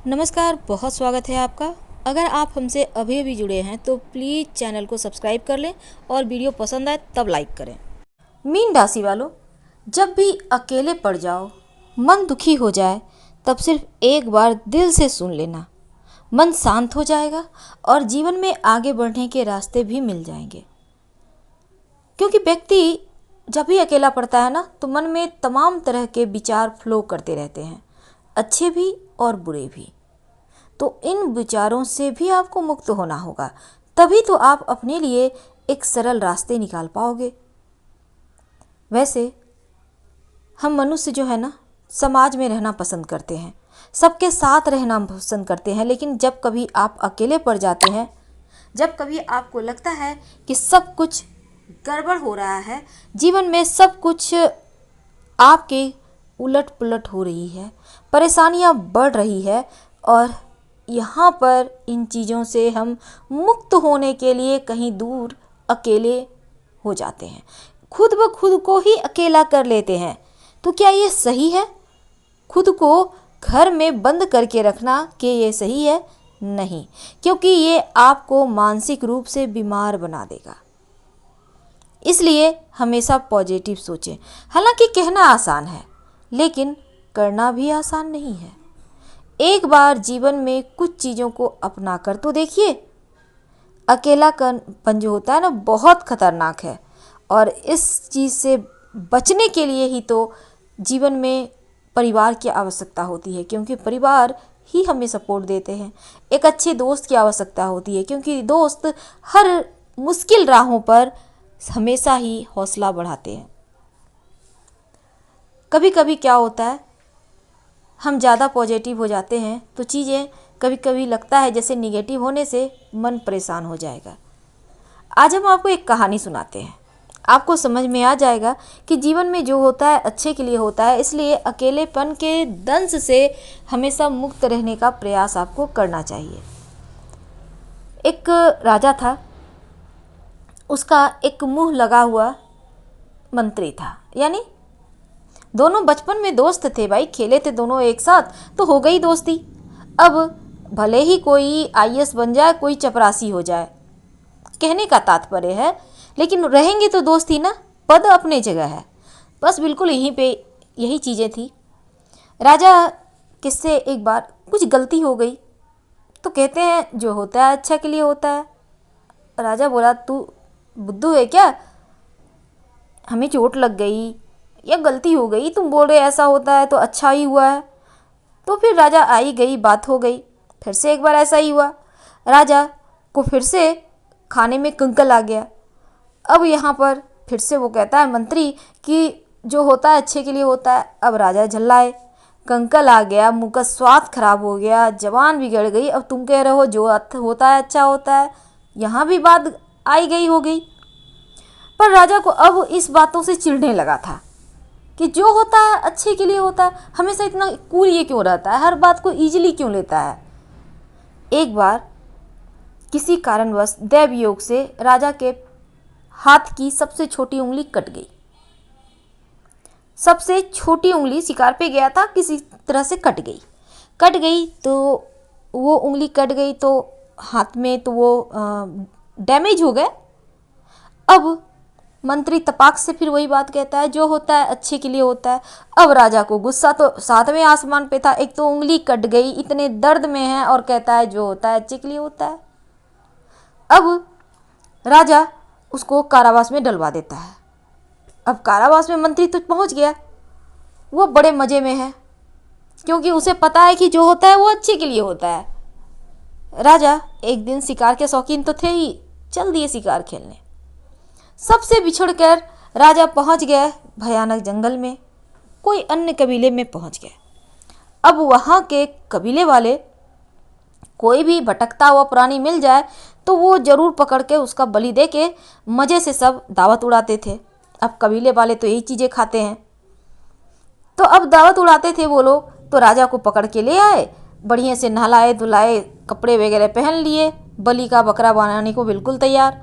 नमस्कार, बहुत स्वागत है आपका। अगर आप हमसे अभी अभी जुड़े हैं तो प्लीज़ चैनल को सब्सक्राइब कर लें और वीडियो पसंद आए तब लाइक करें। मीन राशि वालों, जब भी अकेले पड़ जाओ, मन दुखी हो जाए, तब सिर्फ एक बार दिल से सुन लेना। मन शांत हो जाएगा और जीवन में आगे बढ़ने के रास्ते भी मिल जाएंगे। क्योंकि व्यक्ति जब भी अकेला पड़ता है ना, तो मन में तमाम तरह के विचार फ्लो करते रहते हैं, अच्छे भी और बुरे भी। तो इन विचारों से भी आपको मुक्त होना होगा, तभी तो आप अपने लिए एक सरल रास्ते निकाल पाओगे। वैसे हम मनुष्य जो है ना, समाज में रहना पसंद करते हैं, सबके साथ रहना पसंद करते हैं, लेकिन जब कभी आप अकेले पड़ जाते हैं, जब कभी आपको लगता है कि सब कुछ गड़बड़ हो रहा है, जीवन में सब कुछ आपके उलट पुलट हो रही है, परेशानियां बढ़ रही है, और यहाँ पर इन चीज़ों से हम मुक्त होने के लिए कहीं दूर अकेले हो जाते हैं, खुद ब खुद को ही अकेला कर लेते हैं। तो क्या ये सही है? खुद को घर में बंद करके रखना, कि ये सही है? नहीं, क्योंकि ये आपको मानसिक रूप से बीमार बना देगा। इसलिए हमेशा पॉजिटिव सोचें। हालांकि कहना आसान है, लेकिन करना भी आसान नहीं है। एक बार जीवन में कुछ चीज़ों को अपना कर तो देखिए। अकेलापन जो होता है ना, बहुत खतरनाक है, और इस चीज़ से बचने के लिए ही तो जीवन में परिवार की आवश्यकता होती है, क्योंकि परिवार ही हमें सपोर्ट देते हैं। एक अच्छे दोस्त की आवश्यकता होती है, क्योंकि दोस्त हर मुश्किल राहों पर हमेशा ही हौसला बढ़ाते हैं। कभी कभी क्या होता है, हम ज़्यादा पॉजिटिव हो जाते हैं तो चीज़ें कभी कभी लगता है जैसे निगेटिव होने से मन परेशान हो जाएगा। आज हम आपको एक कहानी सुनाते हैं, आपको समझ में आ जाएगा कि जीवन में जो होता है अच्छे के लिए होता है, इसलिए अकेलेपन के दंश से हमेशा मुक्त रहने का प्रयास आपको करना चाहिए। एक राजा था, उसका एक मुंह लगा हुआ मंत्री था, यानी दोनों बचपन में दोस्त थे भाई, खेले थे दोनों एक साथ, तो हो गई दोस्ती। अब भले ही कोई आईएएस बन जाए, कोई चपरासी हो जाए, कहने का तात्पर्य है, लेकिन रहेंगे तो दोस्ती ना, पद अपने जगह है। बस बिल्कुल यहीं पे यही चीज़ें थी। राजा किससे एक बार कुछ गलती हो गई, तो कहते हैं जो होता है अच्छा के लिए होता है। राजा बोला, तू बुद्धू है क्या? हमें चोट लग गई या गलती हो गई, तुम बोल रहे ऐसा होता है तो अच्छा ही हुआ है। तो फिर राजा आई गई, बात हो गई। फिर से एक बार ऐसा ही हुआ, राजा को फिर से खाने में कंकल आ गया। अब यहाँ पर फिर से वो कहता है मंत्री कि जो होता है अच्छे के लिए होता है। अब राजा झल्लाए, कंकल आ गया, मुँह का स्वाद खराब हो गया, जबान बिगड़ गई। अब तुम कह रहे हो जो होता है अच्छा होता है, यहाँ भी बात आई गई हो गई। पर राजा को अब इस बातों से चिढ़ने लगा था कि जो होता है अच्छे के लिए होता है, हमेशा इतना कूल ये क्यों रहता है, हर बात को ईजिली क्यों लेता है। एक बार किसी कारणवश दैव योग से राजा के हाथ की सबसे छोटी उंगली कट गई। सबसे छोटी उंगली शिकार पे गया था, किसी तरह से कट गई तो वो उंगली कट गई तो हाथ में तो वो डैमेज हो गए। अब मंत्री तपाक से फिर वही बात कहता है, जो होता है अच्छे के लिए होता है। अब राजा को गुस्सा तो सातवें आसमान पे था, एक तो उंगली कट गई, इतने दर्द में है, और कहता है जो होता है अच्छे के लिए होता है। अब राजा उसको कारावास में डलवा देता है। अब कारावास में मंत्री तो पहुंच गया, वो बड़े मज़े में है, क्योंकि उसे पता है कि जो होता है वो अच्छे के लिए होता है। राजा एक दिन शिकार के शौकीन तो थे ही, चल दिए शिकार खेलने। सबसे बिछुड़कर राजा पहुंच गया भयानक जंगल में, कोई अन्य कबीले में पहुंच गया। अब वहाँ के कबीले वाले कोई भी भटकता हुआ प्राणी मिल जाए तो वो जरूर पकड़ के उसका बलि दे के मज़े से सब दावत उड़ाते थे। अब कबीले वाले तो यही चीज़ें खाते हैं, तो अब दावत उड़ाते थे वो लोग। तो राजा को पकड़ के ले आए, बढ़िया से नहलाए धुलाए, कपड़े वगैरह पहन लिए, बलि का बकरा बनाने को बिल्कुल तैयार।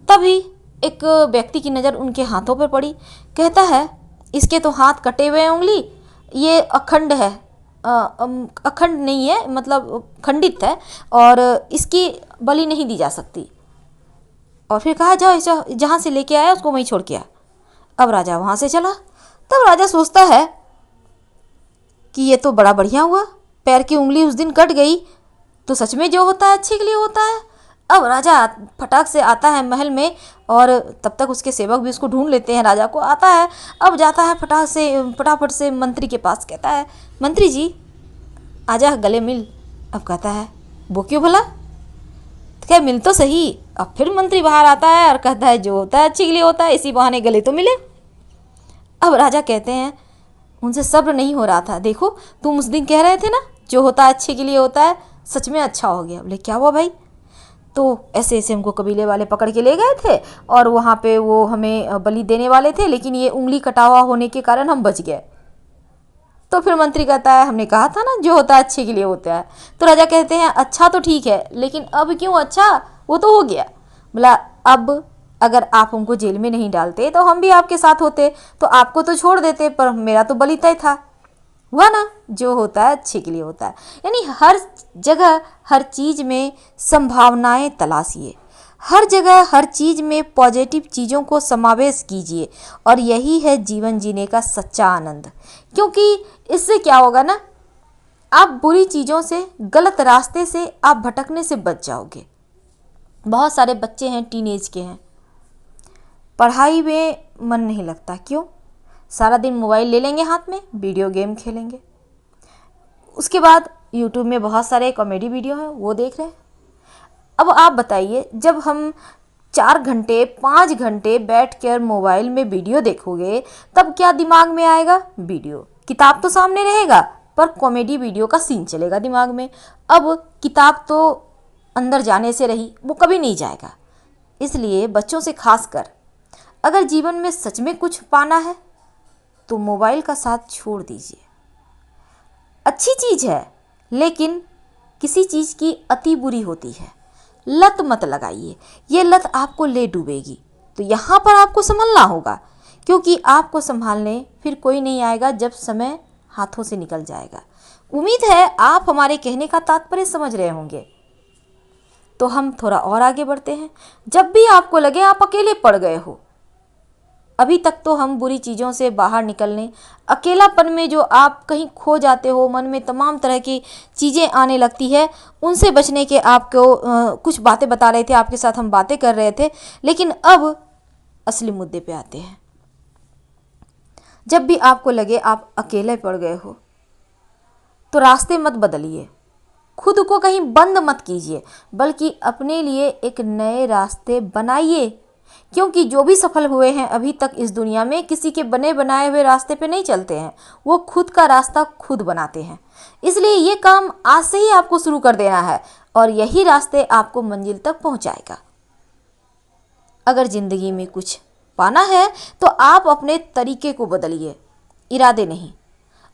तभी एक व्यक्ति की नज़र उनके हाथों पर पड़ी। कहता है इसके तो हाथ कटे हुए हैं, उंगली ये अखंड है, अखंड नहीं है, मतलब खंडित है और इसकी बलि नहीं दी जा सकती। और फिर कहा जाओ जहाँ से लेके आया उसको वहीं छोड़ के आ। अब राजा वहाँ से चला। तब राजा सोचता है कि ये तो बड़ा बढ़िया हुआ, पैर की उंगली उस दिन कट गई तो सच में जो होता है अच्छे के लिए होता है। अब राजा फटाक से आता है महल में और तब तक उसके सेवक भी उसको ढूंढ लेते हैं। राजा को आता है, अब जाता है फटाफट से मंत्री के पास, कहता है मंत्री जी आजा गले मिल। अब कहता है वो क्यों भला? तो क्या मिल तो सही। अब फिर मंत्री बाहर आता है और कहता है जो होता है अच्छे के लिए होता है, इसी बहाने गले तो मिले। अब राजा कहते हैं उनसे सब्र नहीं हो रहा था, देखो तुम उस दिन कह रहे थे ना जो होता है अच्छे के लिए होता है, सच में अच्छा हो गया। बोले क्या हुआ भाई? तो ऐसे ऐसे हमको कबीले वाले पकड़ के ले गए थे और वहाँ पे वो हमें बलि देने वाले थे, लेकिन ये उंगली कटा हुआ होने के कारण हम बच गए। तो फिर मंत्री कहता है हमने कहा था ना जो होता है अच्छे के लिए होता है। तो राजा कहते हैं अच्छा तो ठीक है, लेकिन अब क्यों अच्छा? वो तो हो गया। बोला अब अगर आप हमको जेल में नहीं डालते तो हम भी आपके साथ होते, तो आपको तो छोड़ देते, पर मेरा तो बलि तय था। हुआ ना, जो होता है अच्छे के लिए होता है। यानी हर जगह हर चीज़ में संभावनाएं तलाशिए, हर जगह हर चीज़ में पॉजिटिव चीज़ों को समावेश कीजिए, और यही है जीवन जीने का सच्चा आनंद। क्योंकि इससे क्या होगा ना, आप बुरी चीज़ों से, गलत रास्ते से आप भटकने से बच जाओगे। बहुत सारे बच्चे हैं, टीनेज के हैं, पढ़ाई में मन नहीं लगता, क्यों? सारा दिन मोबाइल ले लेंगे हाथ में, वीडियो गेम खेलेंगे, उसके बाद यूट्यूब में बहुत सारे कॉमेडी वीडियो हैं वो देख रहे हैं। अब आप बताइए, जब हम 4 घंटे 5 घंटे बैठकर मोबाइल में वीडियो देखोगे तब क्या दिमाग में आएगा? वीडियो। किताब तो सामने रहेगा पर कॉमेडी वीडियो का सीन चलेगा दिमाग में। अब किताब तो अंदर जाने से रही, वो कभी नहीं जाएगा। इसलिए बच्चों से खासकर अगर जीवन में सच में कुछ पाना है तो मोबाइल का साथ छोड़ दीजिए। अच्छी चीज़ है, लेकिन किसी चीज़ की अति बुरी होती है। लत मत लगाइए, ये लत आपको ले डूबेगी। तो यहाँ पर आपको संभलना होगा, क्योंकि आपको संभालने फिर कोई नहीं आएगा जब समय हाथों से निकल जाएगा। उम्मीद है आप हमारे कहने का तात्पर्य समझ रहे होंगे। तो हम थोड़ा और आगे बढ़ते हैं। जब भी आपको लगे आप अकेले पड़ गए हो, अभी तक तो हम बुरी चीज़ों से बाहर निकलने, अकेलापन में जो आप कहीं खो जाते हो, मन में तमाम तरह की चीज़ें आने लगती है, उनसे बचने के आपको कुछ बातें बता रहे थे, आपके साथ हम बातें कर रहे थे। लेकिन अब असली मुद्दे पे आते हैं। जब भी आपको लगे आप अकेले पड़ गए हो तो रास्ते मत बदलिए, खुद को कहीं बंद मत कीजिए, बल्कि अपने लिए एक नए रास्ते बनाइए। क्योंकि जो भी सफल हुए हैं अभी तक इस दुनिया में, किसी के बने बनाए हुए रास्ते पे नहीं चलते हैं, वो खुद का रास्ता खुद बनाते हैं। इसलिए ये काम आज से ही आपको शुरू कर देना है और यही रास्ते आपको मंजिल तक पहुंचाएगा। अगर ज़िंदगी में कुछ पाना है तो आप अपने तरीके को बदलिए, इरादे नहीं।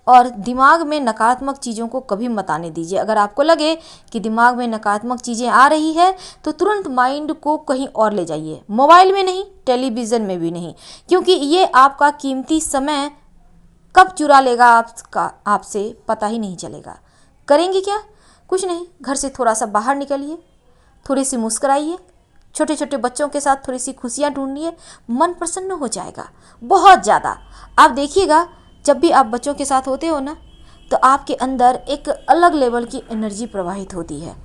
और दिमाग में नकारात्मक चीज़ों को कभी मत आने दीजिए। अगर आपको लगे कि दिमाग में नकारात्मक चीज़ें आ रही है तो तुरंत माइंड को कहीं और ले जाइए, मोबाइल में नहीं, टेलीविज़न में भी नहीं, क्योंकि ये आपका कीमती समय कब चुरा लेगा आपसे पता ही नहीं चलेगा। करेंगे क्या? कुछ नहीं, घर से थोड़ा सा बाहर निकलिए, थोड़ी सी मुस्कुराइए, छोटे छोटे बच्चों के साथ थोड़ी सी खुशियाँ ढूंढिए, मन प्रसन्न हो जाएगा बहुत ज़्यादा। आप देखिएगा, जब भी आप बच्चों के साथ होते हो ना, तो आपके अंदर एक अलग लेवल की एनर्जी प्रवाहित होती है।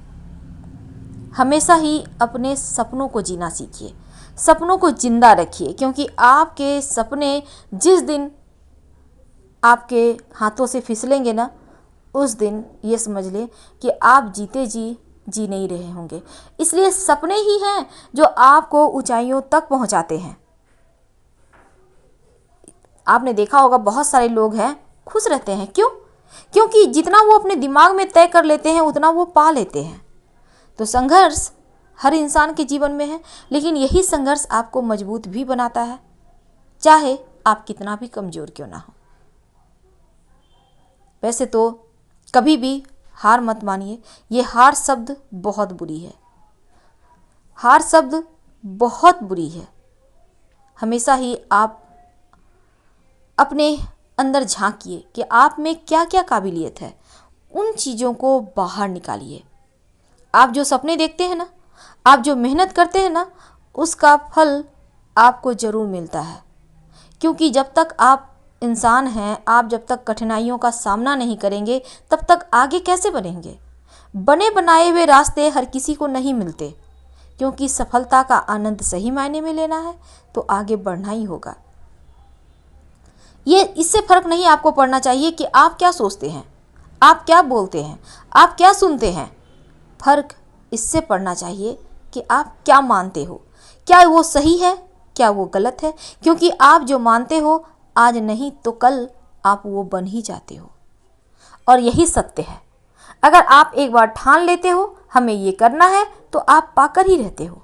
हमेशा ही अपने सपनों को जीना सीखिए, सपनों को जिंदा रखिए, क्योंकि आपके सपने जिस दिन आपके हाथों से फिसलेंगे ना, उस दिन ये समझ ले कि आप जीते जी नहीं रहे होंगे। इसलिए सपने ही हैं जो आपको ऊंचाइयों तक पहुंचाते हैं। आपने देखा होगा बहुत सारे लोग हैं खुश रहते हैं, क्यों? क्योंकि जितना वो अपने दिमाग में तय कर लेते हैं उतना वो पा लेते हैं। तो संघर्ष हर इंसान के जीवन में है, लेकिन यही संघर्ष आपको मजबूत भी बनाता है, चाहे आप कितना भी कमज़ोर क्यों ना हो। वैसे तो कभी भी हार मत मानिए, ये हार शब्द बहुत बुरी है, हार शब्द बहुत बुरी है। हमेशा ही आप अपने अंदर झांकिए कि आप में क्या क्या काबिलियत है, उन चीज़ों को बाहर निकालिए। आप जो सपने देखते हैं ना, आप जो मेहनत करते हैं ना, उसका फल आपको ज़रूर मिलता है। क्योंकि जब तक आप इंसान हैं, आप जब तक कठिनाइयों का सामना नहीं करेंगे, तब तक आगे कैसे बढ़ेंगे। बने बनाए हुए रास्ते हर किसी को नहीं मिलते, क्योंकि सफलता का आनंद सही मायने में लेना है तो आगे बढ़ना ही होगा। ये इससे फर्क नहीं आपको पड़ना चाहिए कि आप क्या सोचते हैं, आप क्या बोलते हैं, आप क्या सुनते हैं। फर्क इससे पड़ना चाहिए कि आप क्या मानते हो, क्या वो सही है, क्या वो गलत है। क्योंकि आप जो मानते हो आज नहीं तो कल आप वो बन ही जाते हो। और यही सत्य है। अगर आप एक बार ठान लेते हो हमें ये करना है तो आप पाकर ही रहते हो।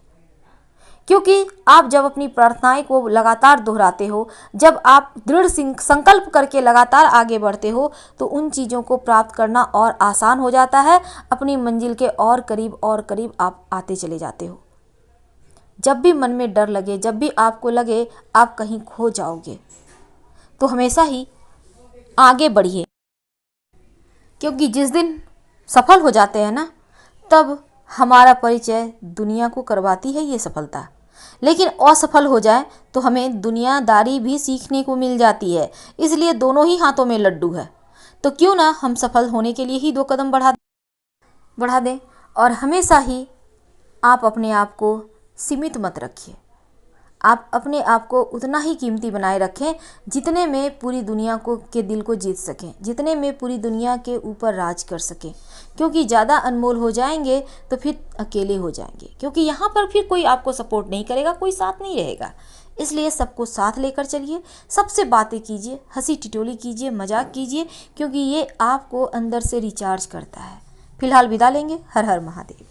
क्योंकि आप जब अपनी प्रार्थनाएं को लगातार दोहराते हो, जब आप दृढ़ संकल्प करके लगातार आगे बढ़ते हो, तो उन चीज़ों को प्राप्त करना और आसान हो जाता है। अपनी मंजिल के और करीब आप आते चले जाते हो। जब भी मन में डर लगे, जब भी आपको लगे आप कहीं खो जाओगे, तो हमेशा ही आगे बढ़िए। क्योंकि जिस दिन सफल हो जाते हैं ना, तब हमारा परिचय दुनिया को करवाती है ये सफलता। लेकिन असफल हो जाए तो हमें दुनियादारी भी सीखने को मिल जाती है। इसलिए दोनों ही हाथों में लड्डू है। तो क्यों ना हम सफल होने के लिए ही 2 कदम बढ़ा दें। और हमेशा ही आप अपने आप को सीमित मत रखिए। आप अपने आप को उतना ही कीमती बनाए रखें जितने में पूरी दुनिया के दिल को जीत सकें, जितने में पूरी दुनिया के ऊपर राज कर सकें। क्योंकि ज़्यादा अनमोल हो जाएंगे तो फिर अकेले हो जाएंगे। क्योंकि यहाँ पर फिर कोई आपको सपोर्ट नहीं करेगा, कोई साथ नहीं रहेगा। इसलिए सबको साथ लेकर चलिए, सबसे बातें कीजिए, हंसी टिटोली कीजिए, मजाक कीजिए, क्योंकि ये आपको अंदर से रिचार्ज करता है। फिलहाल विदा लेंगे। हर हर महादेव।